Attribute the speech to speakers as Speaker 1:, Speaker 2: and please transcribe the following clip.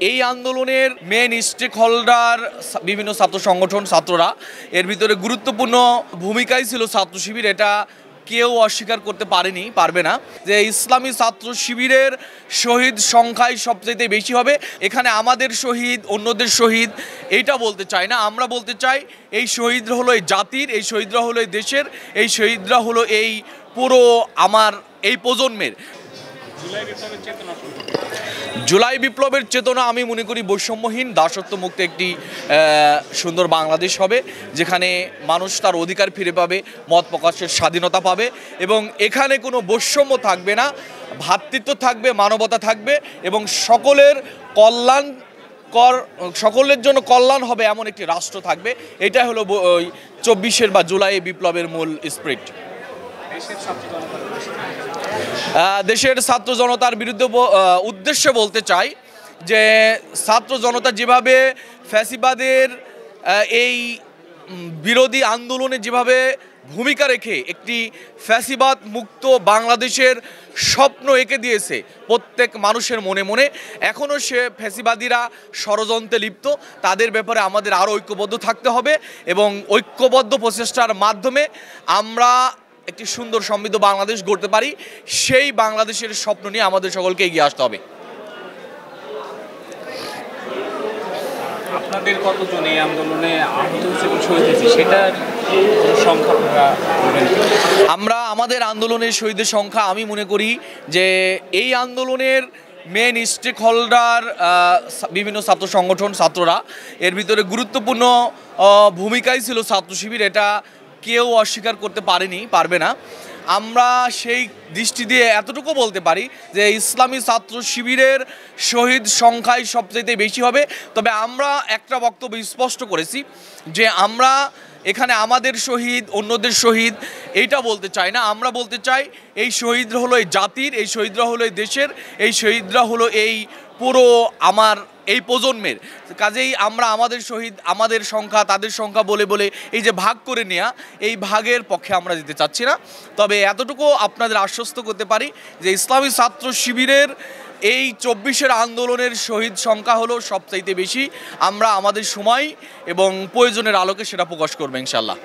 Speaker 1: এই আন্দোলনের main stake holder বিভিন্ন ছাত্র সংগঠন, ছাত্ররা। এর ভিতরে গুরুত্বপূর্ণ ভূমিকাই ছিল ছাত্র শিবির। এটা কেউ অস্বীকার করতে পারবে না যে ইসলামী ছাত্র শিবিরের শহীদ সংখ্যাই সবচেয়ে বেশি হবে। এখানে আমাদের শহীদ, অন্যদের শহীদ এইটা বলতে চাই না। আমরা বলতে চাই এই শহীদরা হলো এই জাতির, এই শহীদরা হলো এই দেশের, এই শহীদরা হলো এই পুরো আমার এই প্রজন্মের। জুলাই বিপ্লবের চেতনা আমি মনে করি বৈষম্যহীন দাসত্বমুক্ত একটি সুন্দর বাংলাদেশ হবে, যেখানে মানুষ তার অধিকার ফিরে পাবে, মত প্রকাশের স্বাধীনতা পাবে এবং এখানে কোনো বৈষম্য থাকবে না, ভ্রাতৃত্ব থাকবে, মানবতা থাকবে এবং সকলের জন্য কল্যাণ হবে এমন একটি রাষ্ট্র থাকবে। এটা হলো 24-এর বা জুলাই বিপ্লবের মূল স্পিরিট। দেশের ছাত্র জনতার বিরুদ্ধে উদ্দেশ্যে বলতে চাই যে ছাত্র জনতা যেভাবে ফ্যাসিবাদের এই বিরোধী আন্দোলনে যেভাবে ভূমিকা রেখে একটি ফ্যাসিবাদ মুক্ত বাংলাদেশের স্বপ্ন এঁকে দিয়েছে প্রত্যেক মানুষের মনে মনে, এখনও সে ফ্যাসিবাদীরা ষড়যন্ত্রে লিপ্ত। তাদের ব্যাপারে আমাদের আরও ঐক্যবদ্ধ থাকতে হবে এবং ঐক্যবদ্ধ প্রচেষ্টার মাধ্যমে আমরা একটি সুন্দর সমৃদ্ধ বাংলাদেশ গড়তে পারি। সেই বাংলাদেশের স্বপ্ন নিয়ে আমাদের সকলকে এগিয়ে আসতে হবে।
Speaker 2: আপনাদের কতজন এই আন্দোলনে আহত এবং শহীদ হয়েছে সেটার সংখ্যা
Speaker 1: আমরা আমাদের আন্দোলনের শহীদের সংখ্যা আমি মনে করি যে এই আন্দোলনের মেন স্টেক হোল্ডার বিভিন্ন ছাত্র সংগঠন, ছাত্ররা। এর ভিতরে গুরুত্বপূর্ণ ভূমিকাই ছিল ছাত্র শিবির। এটা কেউ অস্বীকার করতে পারবে না। আমরা সেই দৃষ্টি দিয়ে এতটুকু বলতে পারি যে ইসলামী ছাত্র শিবিরের শহীদ সংখ্যাই সবচেয়ে বেশি হবে। তবে আমরা একটা বক্তব্য স্পষ্ট করেছি যে আমরা এখানে আমাদের শহীদ, অন্যদের শহীদ এইটা বলতে চাই না। আমরা বলতে চাই এই শহীদরা হলো এই জাতির, এই শহীদরা হলো এই দেশের, এই শহীদরা হলো এই পুরো আমার এই প্রজন্মের। কাজেই আমরা আমাদের শহীদ, আমাদের সংখ্যা, তাদের সংখ্যা বলে বলে এই যে ভাগ করে নেওয়া, এই ভাগের পক্ষে আমরা যেতে চাচ্ছি না। তবে এতটুকু আপনাদের আশ্বস্ত করতে পারি যে ইসলামী ছাত্র শিবিরের এই 24-এর আন্দোলনের শহীদ সংখ্যা হলো সবচাইতে বেশি। আমরা আমাদের সময় এবং প্রয়োজনের আলোকে সেটা প্রকাশ করবো ইনশাল্লাহ।